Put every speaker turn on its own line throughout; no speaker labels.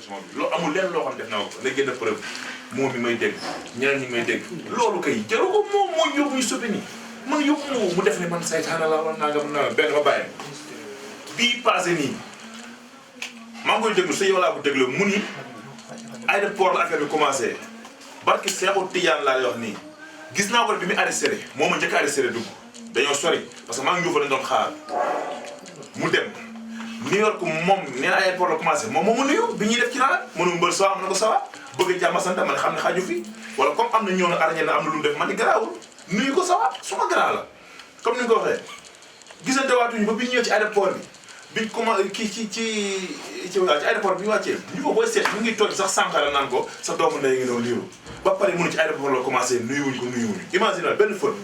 pression bi loolu amul lenn loo xam def naa ko na génn preuve moom mi may dégg ñeneen ñi may dégg loolu kay jaru ko moom moo yóbbu ñu soppi nii man yóbbu mu def ne man saytaana la war naa benn ma bàyyi bii passé nii maa ngi koy déglu sa yow laa ko déglu mu ni aéroport la affaire bi commencé barki Seexu Tijaan laa lay wax nii gis naa ko bi mu arrêté moo ma njëkk a arrêté dugg dañoo sori parce que maa ngi fa lañ doon xaar mu dem New York moom nee na aéroport la commencé moom moo ma nuyu bi ñuy def ci naan mënu mbër sawa am na ko sawa bëgg jàmm sant man xam ne xaaju fi wala comme am na ñëw na arañe na am na lu mu def man ni garaawul nuyu ko sawa suma garaa la comme ni nga ko waxee gisante waatuñu ba bi ñëwee ci aéroport bi biñ commencé kii ci aéroport bi ñu wàccee ñu ko booy seet ñu ngi toog sax sànqara naan ko sa doomu ndey ngi doon liiru ba pare mënu ci aéroport la commencé nuyuwuñ ko imagine benn faute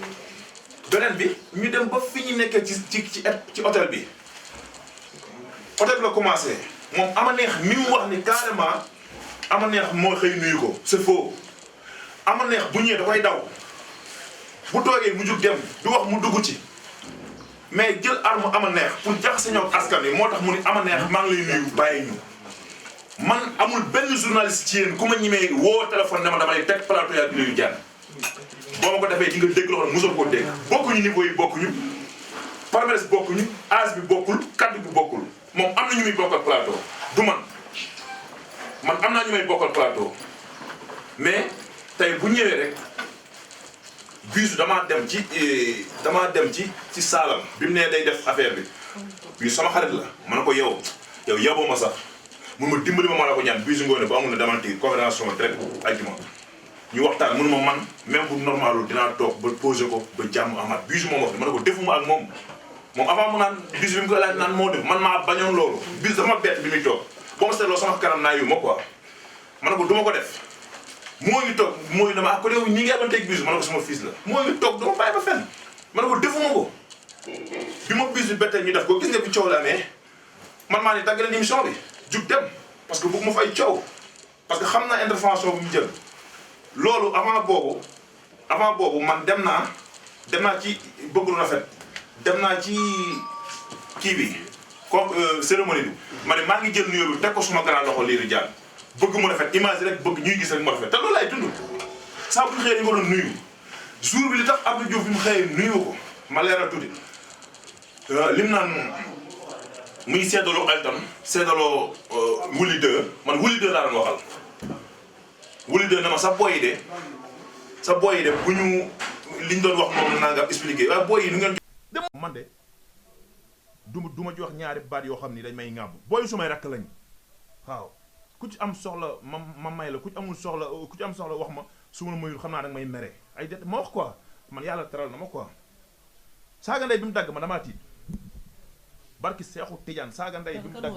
beneen bi ñu dem ba fi ñu nekkee ci hôtel bi la commencé moom ama neex mi mu wax ni carrément ama neex moo xëy nuyu ko c'est faux ama neex bu ñëwee da koy daw bu toogee mu jug dem du wax mu dugg ci mais jël arme ama neex pour jaxase ñoo askan wi moo tax mu ni ama neex maa ngi lay nuyu bàyyi ñu man amul benn journaliste ci yéen ku ma ñimee woo téléphone ne ma dama lay teg plateau yaa nuyu jànn boo ma ko defee di nga dégg loo xam ne mosoo koo dégg bokkuñu niveau yi bokkuñu palmarès bokkuñu âge bi bokkul kaddu bi bokkul moom am na ñu muy bokkal plateau du man am naa ñu may bokkal plateau mais tey bu ñëwee rek bisu damaa dem ci saalam bi mu nee day def affaire bi bisu sama xarit la ma ne ko yow yaboo ma sax mun ma dimbali ma la ko ñaan bisu ngoone bu amul na demantir conférence direct ajjuma ñu waxtaan mënu ma man même bu normalul dinaa toog ba posé ko ba jàmm amaat bisu moom wax ma ne ko defuma ak moom avant mu naan bisu bi mu koy laaj naan moo def man maa bañoon loolu bisu dama bett bi muy toog boo ma seetloo sama kanam naa yu ma quoi ma ne ko du ma ko def moo ngi toog moo ngi dama ko yow ñi ngi amanteeg bisu ma ne ko sama fils la moo ngi toog dama bàyyi ba fenn ma ne ko defuma ko bi ma bisu bettee ñu def ko gis nga bi coow la amee man maa ni tàgg leen émission bi jug dem parce que bëgg ma fay coow parce que xam naa intervention bu mu jël loolu avant boobu man dem naa ci bëgg lu rafet dem naa ci kii bi comme cérémonie bi ma ne maa ngi jël nuyoo bi teg ko suma grand loxo Lirou Diane bëgg mu rafet image rek bëgg ñuy gis rek mu rafet te loolu laay dund saa bu ñu xëyee nga doon nuyu jour bi li tax Abdou Diouf bi mu xëyee nuyu ko ma leeral tuuti lim naan muy seddaloo Elton seddaloo Wuli 2 man Wuli 2 laa doon waxal Wuli 2 na ma sa boy yi de bu ñu liñ doon wax moom naa nga expliqué waaye boy yi nu ngeen man de du ma ci wax ñaari baat yoo xam ni dañ may ŋàbb booy sumay rakk lañ waaw ku ci am soxla ma may la ku ci am soxla wax ma su ma la mayul xam naa danga may mere ay det ma wax quoi man yàlla teral na ma quoi saaga ndey bi mu dagg ma damaa tiit barki Seexu Tijaan saaga ndey bi mu dagg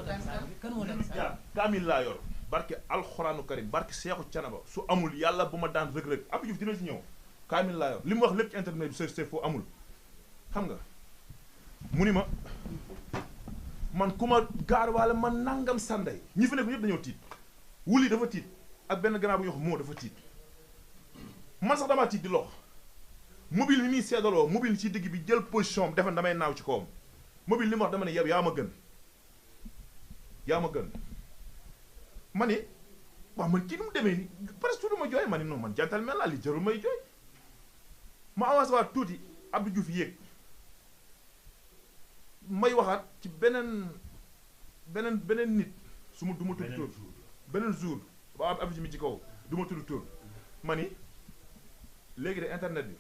kaamil laa yor barki alxuraanu karim barki Seexu Canaba su amul yàlla bu ma daan rëg-rëg Abdou Diouf dina ci ñëw kaamil laa yor li mu wax lépp ci internet bi c'est faux amul xam nga mu ni ma man ku ma gaar waale man nangam sanday ñi fi nekk ñëpp dañoo tiit wuli dafa tiit ak benn grand bu ñu wax moo dafa tiit man sax damaa tiit di lox mobile mi muy seedaloo mobile ci digg bi jël position am defen damay naaw ci kawam mobile li ma wax dama ne yow yaa ma gën ma ni waaw man kii nu mu demee ni presque tuuti ma jooy ma ni non man jantal mel laa li jarul may jooy ma avancé waat tuuti Abdou Diouf yéeg may waxaat ci beneen nit su ma du ma tudd tur beneen jour ba Abdou Diouf mi ci kaw du ma tudd tur ma ni léegi de internet bi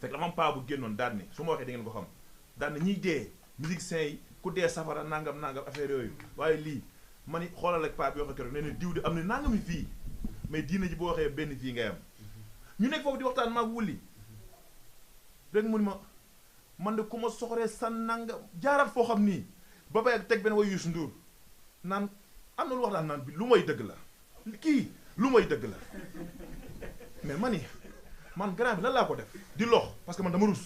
fekk dama am paa bu génnoon daal ni su ma waxee da ngeen ko xam daal ni ñiy dee musiciens yi ku dee safara nangam affaire yooyu waaye lii ma ni xoolal ak paa bi wax keroog nee na diw de am na nangami fii mais diina ji boo waxee benn fii ngay am ñu nekk foofu di waxtaan maag wulli rek mu ni ma man de ku ma soxoree sa nanga jaaraat foo xam nii ba bay ak teg benn way Youssou Ndour naan am na lu wax daan naan bi lu may dëgg la kii lu may dëgg la mais ma ni man grand bi lan laa ko def di lox parce que man dama rus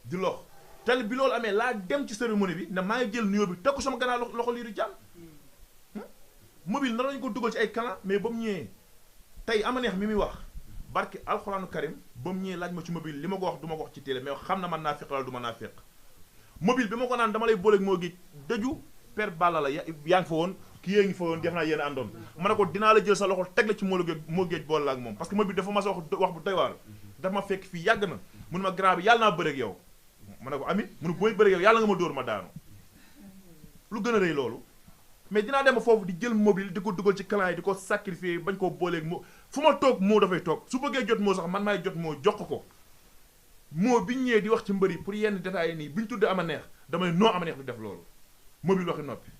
di lox tel bi loolu amee laa dem ci cérémonie bi ne maa ngi jël nuyoo bi teg ko sama gannaaw loxo Lirou Diane mobile na lañu ko dugal ci ay clan mais ba mu ñëwee tey ama neex mi muy wax barki alxuraanu karim ba mu ñëwee laaj ma ci mobile li ma ko wax du ma ko wax ci télé mais xam na man naa féq wala du ma naa féq mobile bi ma ko naan dama lay booleeg moo gi dëju per balla la yaa ngi fa woon kii yée ngi fa woon def naa yéen àndoon ma ne ko dinaa la jël sa loxo teg la ci moo géej boole la ak moom parce que mobile dafa ma sa wax bu doy waar dafa ma fekk fii yàgg na mun ma grand bi yàlla naa bëre ak yow ma ne ko amin munu booy bëre ak yow yàlla nga ma dóor ma daanu lu gën a rëy loolu mais dinaa dem foofu di jël mobile di ko dugal ci clan yi di ko sacrifier bañ koo booleeg moo fu ma toog moo dafay toog su bëggee jot moo sax man maay jot moo jox ko moo biñ ñëwee di wax ci mbëri pour yenn détails yi nii biñ tuddee ama neex damay noo ama neex du def loolu mobile waxi noppi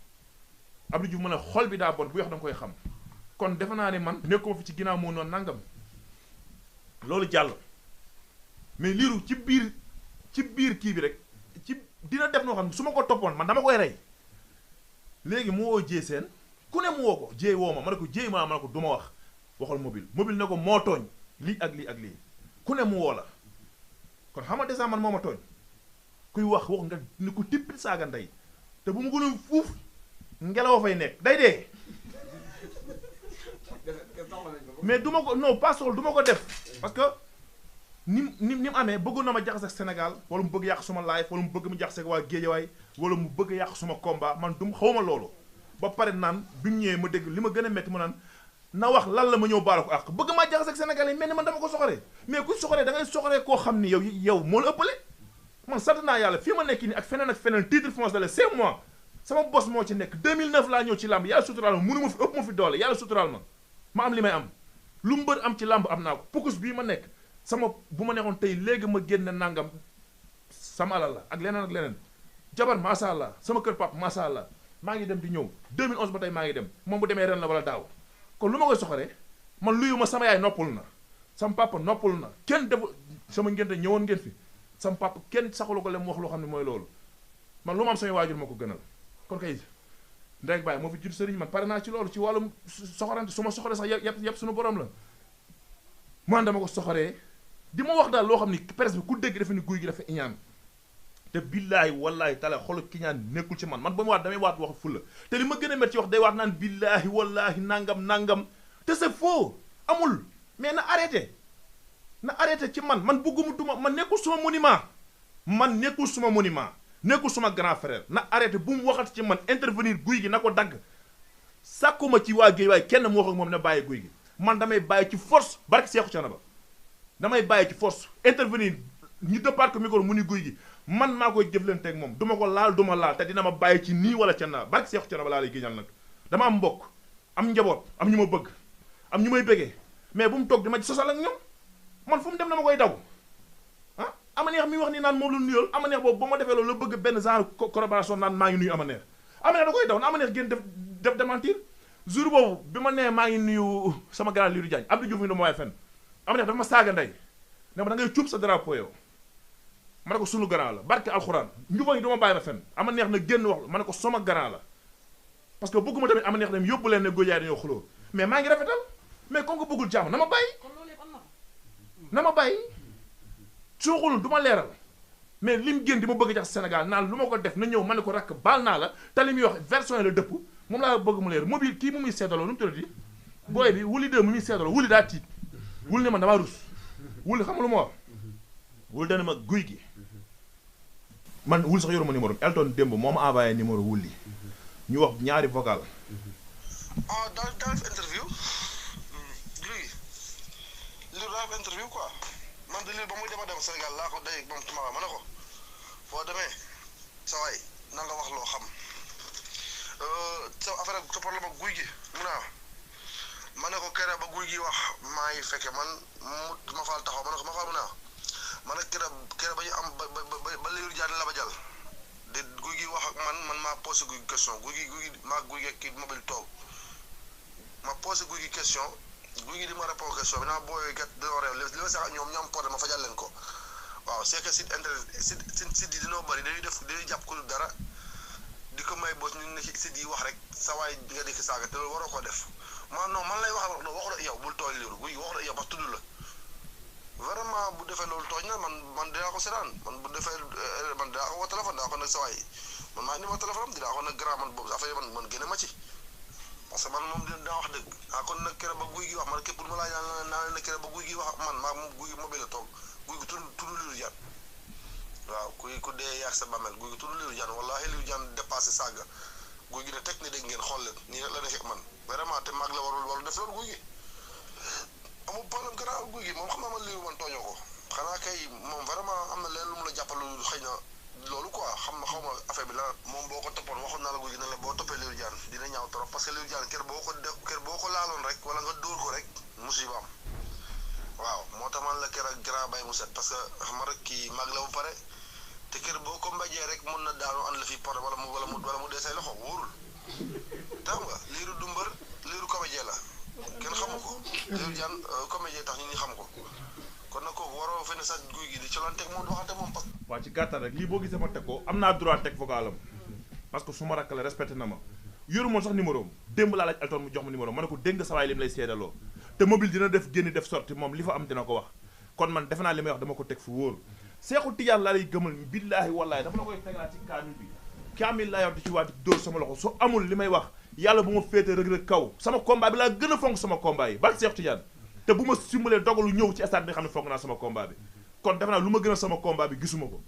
Abdou Diouf mën a xol bi daa bon bu wax da nga koy xam kon defe naa ne man nekkuma fi ci ginnaaw moo noonu nangam loolu jàll mais liiru ci biir kii bi rek ci dina def noo xam ne su ma ko toppoon man dama koy rey léegi mu woo jee seen ku ne mu woo ko jee woo ma ne ko jee ma ne ko du ma wax waxal mobile ne ko moo tooñ lii ak lii ak lii ku ne mu woo la kon xam nga dèjà man moo ma tooñ kuy wax nga ni ko tippil saaga ndey te bu mu gënoon fuuf ngelaw fay nekk day dee mais du ma ko non pas soxla du ma ko def parce que ni mu amee bëggoon na ma jaxase ak Sénégal wala mu bëgg yàq suma live wala mu bëgg mu jaxase ak waa Géejawaay wala mu bëgg yàq suma combat man du xawma loolu ba pare naan bi mu ñëwee ma dégg li ma gën a métti mu naan na wax lan la ma ñëw baala ko àq bëgg maa jaxase ak Sénégal yi mel ni man dama ko soxoree mais ku soxoree da ngay soxoree koo xam ni yow moo la ëppale man sant naa yàlla fii ma nekk nii ak feneen titre foncier la 5 mois sama bos moo ci nekk 2009 laa ñëw ci làmb yàlla suturaal ma mënu ma fi ëpp ma fi doole yàlla suturaal ma am li may am lu mbër am ci làmb am naa ko pukus bii ma nekk sama bu ma neexoon tey léegi ma génne nangam sama alal la ak leneen jabar macha allah sama kër pap macha allah maa ngi dem di ñëw 2011 ba tey maa ngi dem moom bu demee ren la wala daaw kon lu ma koy soxoree man luyu ma sama yaay noppul na sama papa noppul na kenn defu sama ngénte ñëwoon ngeen fi sama papa kenn saxalu ko le mu wax loo xam ne mooy loolu man lu ma am samay waajur ma ko gënal kon kay ndey baay moo fi jur sëriñ man pare naa ci loolu ci wàllum soxorante su ma soxoree sax yëpp suñu borom la man dama ko soxoree di ma wax daal loo xam ni presse bi ku dégg dafa ni guy gi dafa iñaan te billaahi wallaahi taala xolu kiñaan nekkul ci man ba mu waat damay waat wax fulla te li ma gën a métti ci wax day waat naan billaahi wallaahi nangam te c'est faux amul mais na arrêté ci man bëgguma duma man nekkul suma monument nekkul suma grand frère na arrêté bu mu waxat ci man intervenir guy gi na ko dagg sàkkuma ci waa géej waaye kenn mu wax ak moom ne bàyyi guy gi man damay bàyyi ci force barke Seexu Canaba damay bàyyi ci force intervenir ñu départ ko micro mu ni guy gi man maa koy jëflanteeg moom duma ko laal duma laal te dina ma bàyyi ci nii wala ca naa barke Seexu Canaba laa lay géñal nag dama am mbokk am njaboot am ñu ma bëgg am ñu may bëggee mais bu mu toog dama ci sosal ak ñoom man fu mu dem dama koy daw ama neex mi wax ni naan moom lu nuyool ama neex boobu ba ma defee loolu la bëgg benn genre collaboration naan maa ngi nuyu ama neex da koy daw na ama neex génn def démentir jour boobu bi ma nee maa ngi nuyu sama grand Lirou Diagne Abdou Diouf mi dama waay fenn ama neex dafa ma saaga ndey ne ma da ngay cuub sa drapeau yow ma ne ko sunu grand la barke alxuraan njuba yi dama bàyyi ma fenn ama neex na génn wax ma ne ko sama grand la parce que bëgguma tamit ama neex dem yóbbu leen ne góojaay dañoo xuloo mais maa ngi rafetal mais comme que bëggul jàmm na ma bàyyi sooxul du ma leeral mais lim génn di ma bëgg jax Sénégal naan lu ma ko def na ñëw ma ne ko rakk baal naa la te li muy wax version yi la dëpp moom laa bëgg mu leer mobile kii mu muy seedaloo nu mu tuddati booy bi wuli de mu muy seedaloo wuli daa tiit wuli ne man damaa rus wuli xam nga lu ma wax wuli dana ma guy gi man wuli sax yoruma numéro Elton démb moo ma envoyé numéro wuli ñu wax ñaari vocal
dans interview li daa interview quoi man de lii ba muy dema dem Sénégal laa ko day moom Tumaxa ma ne ko foo demee sa waay na nga wax loo xam sa affaire sa problème ak guy gi mu naa ma ne ko kere ba guy gi wax maa ngi fekke man ma faal taxaw ma ne ko ma faal mu naa ma ne kere ba ñu am ba Lirou Diane la ba jàll de guy gi wax ak man maa posé guy gi question guy gi maa guy gi kii mobile toog ma posé guy gi question guy gi di ma répondre question bi naa booyee gat dañoo réew li ma sax ñoom ñoom porté ma fajal leen ko waaw c'est que site internet site yi dañoo bëri dañuy jàpp ko dara di ko may boos ñu ne ci site yi wax rek sa waay nga dikk saaga te loolu waroo ko def man non man lay wax no waxu la yow bul tooñ Lirou guy gi waxu la yow parce que tudd la vraiment bu defee loolu tooñ na man dinaa ko seetaan man bu defee man dinaa ko woo téléphone dinaa ko nag sa waay man maa ni ma téléphone am dinaa ko nag grand man boobu affaire man génne ma ci parce que man moom daa wax dëgg kon nag kere ba guy gi wax man képp du ma laa naa ne kere ba guy gi wax man maa moom guy gi mobile la toog guy gi tudd Lirou Diane waaw ku dee yaag sa bàmmeel guy gi tudd Lirou Diane wallaahi Lirou Diane dépassé saaga guy gi de teg ni dégg ngeen xool leen nii rek la defee man vraiment te mag la warul def loolu guy gi amul problème gannaaw guy gi moom xam naa man liiru man tooñoo ko xanaa kay moom vraiment am na leen lu mu la jàppal xëy na loolu quoi xam na xaw ma affaire bi la moom boo ko toppoon waxoon naa la guy gi ne la boo toppee Lirou Diane dina ñaaw trop parce que Lirou Diane kër boo ko laaloon rek wala nga dóor ko rek musiba am waaw moo tax man la kër ak grand bay mu set parce que xam rek kii mag la bu pare te kër boo ko mbajee rek mun na daanu an la fi porte wala mu dee say loxo wóorul tax nga liiru du mbër liiru comédien la kenn xamu ko Lirou Diane comédien tax ñi xam ko kon nag kooku waroo fene sax guy gi di colanteeg moom waxante moom parce que
waaw ci gàttal rek lii boo gisee ma teg ko am naa droit teg vocalam parce que su ma rakk la respecté na ma yoru moon sax numéro am démb laa laaj Elton mu jox ma numéro ma ne ko dégg nga sawaay li mu lay seedaloo te mobile dina def génn def sorti moom li fa am dina ko wax kon man defe naa li may wax dama ko teg fu wóor Seexu Tijaan laa lay gëmal billaahi wallaahi dafa la koy tegalaat ci kaamil bi kaamil laa yor di ci waati dóor sama loxo su amul li may wax yàlla bu ma féete Reug Reug kaw sama combat bi laa gën a fonk sama combat yi barke Seexu Tijaan te bu ma simulee dogalu ñëw ci stade bi xam ne fonk naa sama combat bi kon defe naa lu ma gën a sama combat bi gisuma ko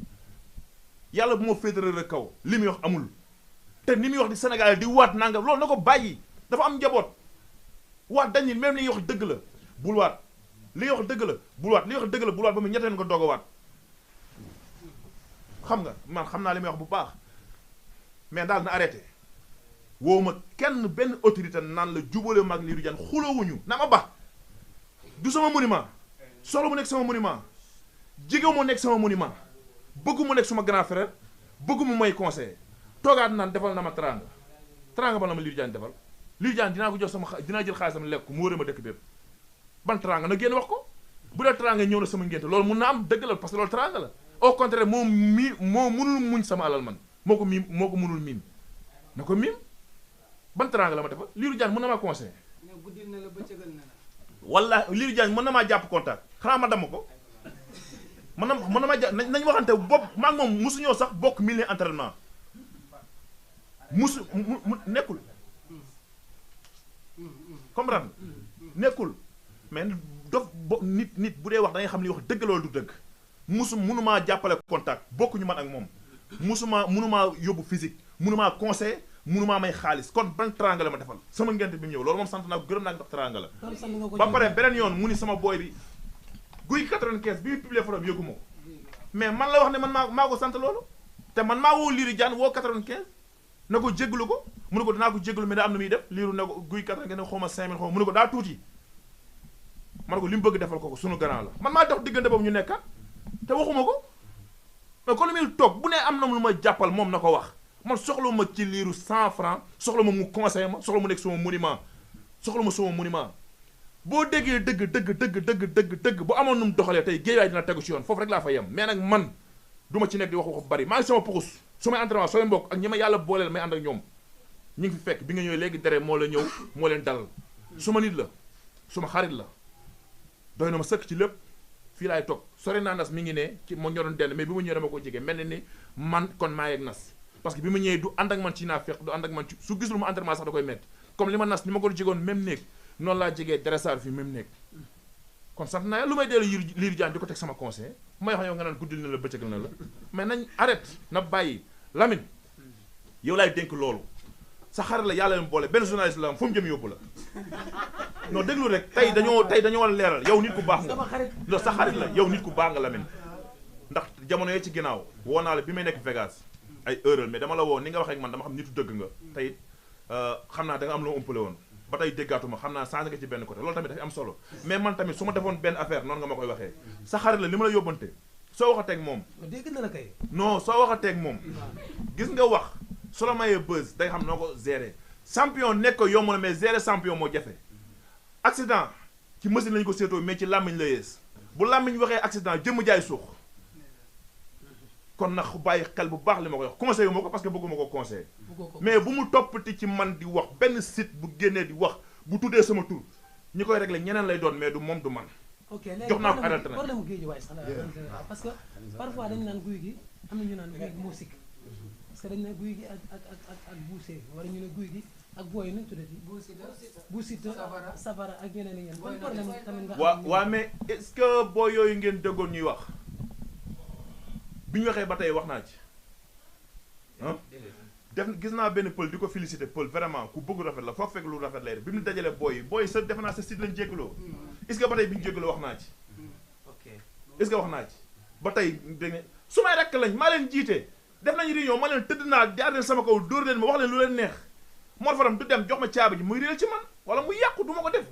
yàlla bu ma féete Reug Reug kaw li muy wax amul te ni muy wax di Sénégal di waat nangam loolu na ko bàyyi dafa am njaboot waat dañ ni même li ñuy wax dëgg la bul waat li ñuy wax dëgg la bul waat li ñuy wax dëgg la bul waat ba mu ñetteel nga doog a waat xam nga man xam naa li may wax bu baax mais daal na arrêté woo ma kenn benn autorité naan la jubale mag Lirou Diane xulawuñu na ma ba du sama monument solo mu nekk sama monument jigéen mu nekk sama monument bëggu mu nekk suma grand frère bëggu mu may conseiller toogaat naan defal na ma teranga ba la ma Lirou Diane defal Lirou Diane dinaa ko jox dinaa jël xaalisam lekk ko mu wóoree ma dëkk bépp ban teranga na génn wax ko bu dee teranga ñëw na sama ngénte loolu mun na am dëgg la parce que loolu teranga la au contraire moo munul muñ sama alal man moo ko munul miim na ko miim ban teranga la ma defal Lirou Diane mën na maa conseiller walla Lirou Diane mën na maa jàpp contact xanaa ma damm ko mën na maa jàpp nañ waxante bopp maa ngi moom musuñoo sax bokk milieu entraînement musu nekkul comprendre nekkul mais dof nit bu dee wax da ngay xam ni wax dëgg loolu du dëgg munumaa jàppale contact bokkuñu man ak moom munumaa yóbbu physique munumaa conseil munumaa may xaalis kon ban teranga la ma defal sama ngent bi mu ñëw loolu moom sant naa ko gërëm naa ko ndax teranga la ba pare beneen yoon mu ni sama booy bi guy 95 bi muy publier forom yëgu ma ko mais man la wax ne man maa ko sant loolu te man maa woo Lirou Diane woo 95 na ko jéggalu ko mu ne ko dinaa ko jéggalu mais daa am na muy def liiru ne ko guy 95 ne xaw ma 5000 xaw ma mu ne ko daa tuuti ma ne ko li mu bëgg defal ko sunu grand la man maa dox diggante boobu ñu nekkat te waxuma ko mais kon lu muy toog bu ne am na lu ma jàppal moom na ko wax man soxla ma ci liiru 100 francs soxla ma mu conseil ma soxla mu nekk sama monument soxla ma sama monument boo déggee dëgg bu amoon nu mu doxalee tey géewaay dina tegu ci yoon foofu rek laa fa yem mais nag man du ma ci nekk di wax bari maa ngi sama puxus su may entraînement sooy mbokk ak ñi ma yàlla booleel may ànd ak ñoom ñu ngi fi fekk bi nga ñëwee léegi dere moo la ñëw moo leen dalal suma nit la suma xarit la doy na ma sëkk ci lépp fii laay toog sori naa nas mi ngi ne ci moo ñoroon dell mais bi ma ñëwee dama ko jege mel ni man kon maa yeeg nas parce que bi ma ñëwee du ànd ak man ci naa fekk du ànd ak man ci su gisul ma entraînement sax da koy métti comme li ma nas ni ma ko jegoon même néeg noonu laa jegee dressage fii même néeg kon sant naa lu may dellu Lirou Diane di ko teg sama conseil may wax yow nga naan guddil na la bëccëgal na la mais nañ arrête na bàyyi Lamine yow laay dénk loolu sa xarit la yàlla leen boole benn journaliste la am fu mu jëm yóbbu la non déglu rek tey dañoo war a leeral yow nit ku baax nga non sa xarit la yow nit ku baax nga Lamine ndax jamono yee ci ginnaaw woo naa la bi may nekk Vegas ay heure mais dama la woo ni nga waxee ak man dama xam nitu dëgg nga tey xam naa da nga am loo ëmpale woon ba tey déggaatuma xam naa changé nga ci benn côté loolu tamit dafay am solo mais man tamit su ma defoon benn affaire noonu nga ma koy waxee sa xarit la li ma la yóbbante soo waxateeg moom
dégg na la kay
non soo waxateeg moom gis nga wax su la mayee buzz day xam noo ko gérer champion nekk ko yomb na mais gérer champion moo jafe accident ci machine lañu ko seetoo mais ci làmmiñ la yees bu làmmiñ waxee accident jëmm jaay suux kon nag bàyyi xel bu baax li ma koy wax conseil yu ma ko parce que bëgguma ko conseil mais bu mu toppati ci man di wax benn site bu génnee di wax bu tuddee sama tur ñi koy réglé ñeneen lay doon mais du moom du man
ok léegi
jox naa ko arrêté na
problème géej waay sax parce que parfois dañu naan guy gi am na ñu naan guy gi moo sikk parce que dañu ne guy gi ak buusee wala ñu ne guy gi ak booy nu tuddati buusita safara ak ñeneen ak ñeneen ban problème tamit nga
waa mais est-ce que booy yooyu ngeen déggoon ñuy wax bi ñu waxee ba tey wax naa ci ah def gis naa benn pël di ko félicité pël vraiment ku bëgg rafet la foog fekk lu rafet lay def bi mu dajalee booy sa defe naa sa site lañ jéggaloo est-ce que ba tey bi ñu jéggaloo wax naa ci est-ce que wax naa ci ba tey dégg nga su may rekk lañ maa leen jiite def nañu réunion ma leen tëdd naa jaar leen sama kaw dóor leen ma wax leen lu leen neex Mor Fadam du dem jox ma caabi ji muy réel ci man wala muy yàqu du ma ko def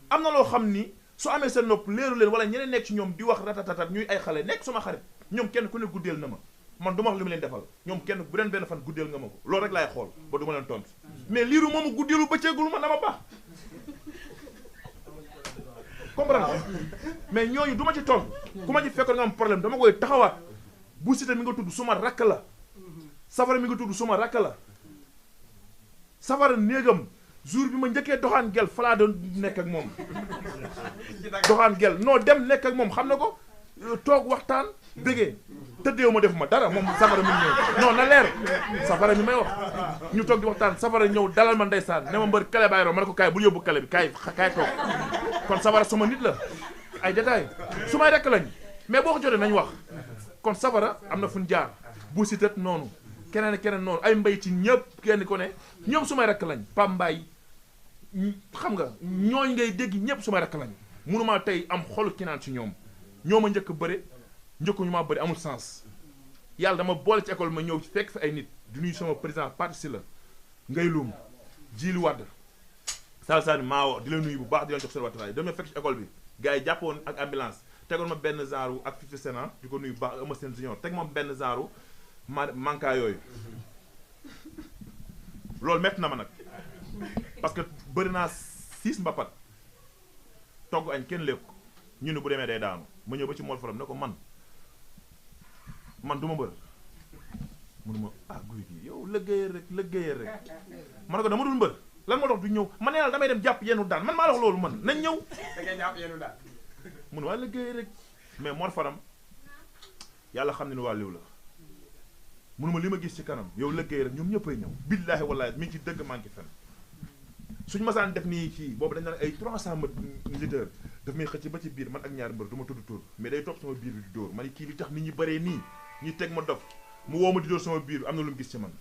am na loo xam ni su amee seen nopp leeru leen wala ñeneen nekk ci ñoom di wax ratatatat ñuy ay xale nekk suma xarit ñoom kenn ku ne guddeel na ma man du ma wax li ma leen defal ñoom kenn bu leen benn fan guddeel nga ma ko loolu rek laay xool ba du ma leen tontu mais liiru moomu guddeelu bëccëgul ma dama baax comprendre mais ñooñu du ma ci tontu ku ma ci fekkoon nga am problème dama koy taxawaat bu Siteu mi nga tudd suma rakk la Safara mi nga tudd suma rakk la Safara néegam jour bi ma njëkkee doxaan gel falaa doon nekk ak moom doxaan gel non dem nekk ak moom xam na ko toog waxtaan bégee tëddeewu ma def ma dara moom Safara mi ñëw non na leer Safara mi may wax ñu toog di waxtaan Safara ñëw dalal ma ndeysaan ne ma mbër kale baay ro ma ne ko kaay bul yóbbu kale bi kaay toog kon Safara sama nit la ay détails su may rekk lañ mais boo ko jotee nañ wax kon Safara am na fu ñu jaar bu Siteu noonu keneen noonu ay mbay ci ñëpp kenn ko ne ñoom su may rekk lañ Pam Mbaye xam nga ñooñ ngay dégg ñëpp su may rekk lañ mënuma tey am xolu ki naan ci ñoom ñoo ma njëkk bëre njëkku ñu ma bëri amul sens yàlla dama boole ci école ma ñëw fekk fi ay nit di nuyu sama président Patrice la ngay lum Djili Wade Salsani Maawo di la nuyu bu baax di leen jox seen waxtaan dama fekk ci école bi gars yi jàppoon ak ambulance tegoon ma benn genre ak Fifty Cent di ko nuyu bu baax ama seen junior teg ma benn genre manka yooyu loolu métti na ma nag parce que bëri naa 6 mbapat togg añ kenn lekk ñu ne bu demee day daanu ma ñëw ba ci Mor Fadam ne ko man du ma mbër mënuma guy gi yow liggéeyal rek ma ne ko dama dul mbër lan moo tax du ñëw man nee naa damay dem jàpp yenu daan man maa la wax loolu man nañ ñëw
da ngay jàpp yenu daan
mun waa liggéey rek mais Mor Fadam yàlla xam ne ni waa liw la mënuma li ma gis ci kanam yow liggéey rek ñoom ñëppay ñëw billaahi wallaahi mi ngi ci dëgg manqué fen suñu masaan def nii fii boobu dañ naan ay 300 litres daf may xëcc ba ci biir man ak ñaari mbër du ma tudd tur mais day topp sama biir bi di dóor ma ne kii li tax nit ñi bëree nii ñi teg ma dof mu woo ma di dóor sama biir bi am na lu mu gis ci man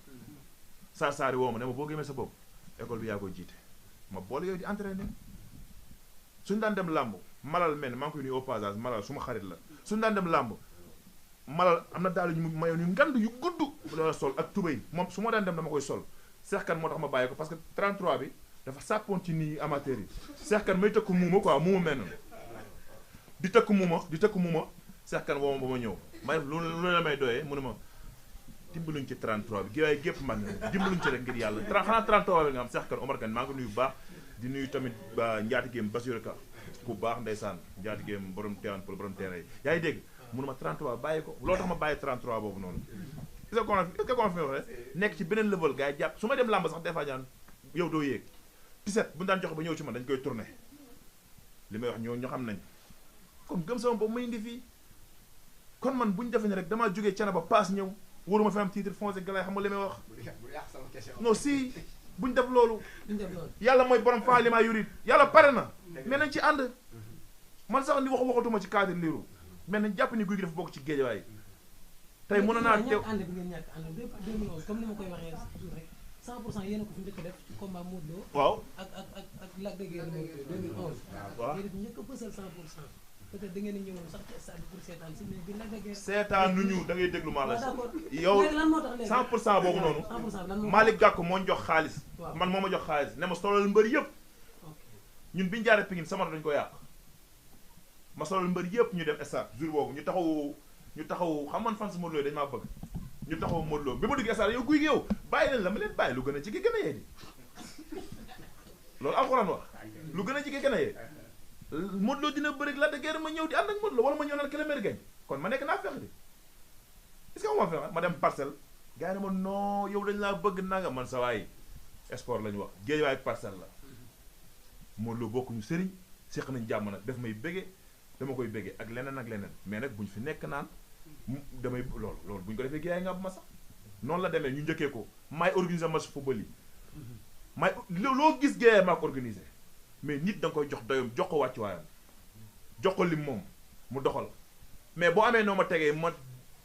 saari woo ma ne ma boo gémmee sa bopp école bi yaa koy jiite ma boole yooyu di entraîné suñu daan dem làmb malal mel maa ngi koy nuyu au passage malal suma xarit la suñu daan dem làmb malal am na daal ñu mayoon yu ngand yu gudd la sol ak tubéy moom su ma daan dem dama koy sol Seex Kan moo tax ma bàyyi ko parce que 33 bi dafa sàppoon ci nii amateur yi Seex Kan may tëkku muuma quoi muuma mel noonu di tëkku muuma Seex Kan woo ma ba ma ñëw ma def lu la may doyee mu ne ma dimbaluñ ci 33 bi gi gépp mag na dimbaluñ ci rek ngir yàlla xanaa 33 bi nga am Seex Kan Omar Kan maa ngi nuyu bu baax di nuyu tamit njaatigéem Bassirou Ka ku baax ndeysaan njaatigéem borom teewaan pour borom teere yi yaa ngi dégg mu ne ma 33 bàyyi ko loolu tax ma bàyyi 33 boobu noonu est-ce que kon fi waxee nekk ci beneen level gars yi jàpp su may dem làmb sax des fois ñaan yow doo yéeg 17 bu ñu daan joxe ba ñëw ci man dañ koy tourné li may wax ñoo xam nañ kon gëm sama boobu may indi fii kon man bu ñu defee ne rek damaa jógee cana ba paas ñëw waruma fi am titre foncé galay xam nga li may wax non si buñ def loolu yàlla mooy borom faa li maa yurit yàlla pare na mais nañ ci ànd man sax ni waxatuma ci cadre liiru mais nañ jàpp ni guy gi dafa bokk ci géejawaay tey mën naa teew
ànd bi ngeen ñàkk ànd 2011 comme ni ma koy waxee toujours rek 100% yéen a ko fi njëkk a def ci combat Modou Lo
waaw
ak Lac de Guiers 2011
waaw
yéen a njëkk a fësal 100% peut-être da ngeen a ñëwoon sax ci stade pour seetaan si mais bi Lac de Guiers
seetaan nu ñu da ngay déglu maa la
d'accord
yow
lan moo tax léegi
100% boobu noonu
100% lan moo
Malick Gakou moo jox xaalis
waaw
man moo ma jox xaalis ne ma solal mbër yëpp ñun bi ñu jaaree Pikine sama dañu ko yàq ma solal mbër yëpp ñu dem stade jour boobu ñu taxaw xam man fan si Modou Lo dañu maa bëgg ñu taxaw Modou Lo bi ma dugg stade yow guy gi yow bàyyi leen la ma leen bàyyi lu gën a jege gën a yee di loolu alxuraan wax lu gën a jege gën a yee Modou Lo dina bëri Lac de Guiers ma ñëw di ànd ak Modou Lo wala ma ñëw naan kilomètre gañ kon ma nekk naa fex di est-ce que ma fexe ma dem parcelle gars yi ne ma non yow dañ laa bëgg nanga man sa waay sport la ñu wax géej waay parcelle la Modou Lo bokkuñu sëriñ seq nañ jàmm nag daf may bëggee dama koy bëggee ak leneen mais nag buñ fi nekk naan damay loolu buñ ko defee géej nga ma sax noonu la demee ñu njëkkee ko maay organiser match football yi maay loo gis géej maa ko organiser mais nit da nga koy jox doyam jox ko wàccuwaayam jox ko lim moom mu doxal mais boo amee noo ma tegee ma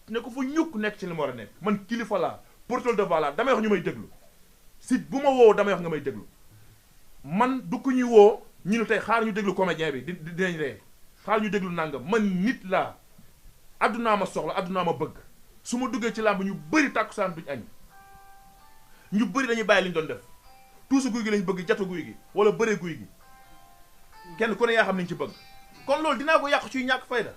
ne ko fa ñukk nekk ci li mu war a nekk man kilifa laa
porteur de voix la damay wax ñu may déglu si bu ma woo damay wax nga may déglu man du ko ñuy woo ñu ne tey xaar ñu déglu comédien bi dinañ ree xaar ñu déglu nangam man nit laa addunaa ma soxla addunaa ma bëgg su ma duggee ci làmb ñu bëri tàkkusaan duñ añ ñu bëri dañuy bàyyi li ñu doon def tuusu guy gi lañ bëgg jatu guy gi wala bëree guy gi kenn ku ne yaa xam niñ ci bëgg kon loolu dinaa ko yàq ciy ñàkk fayda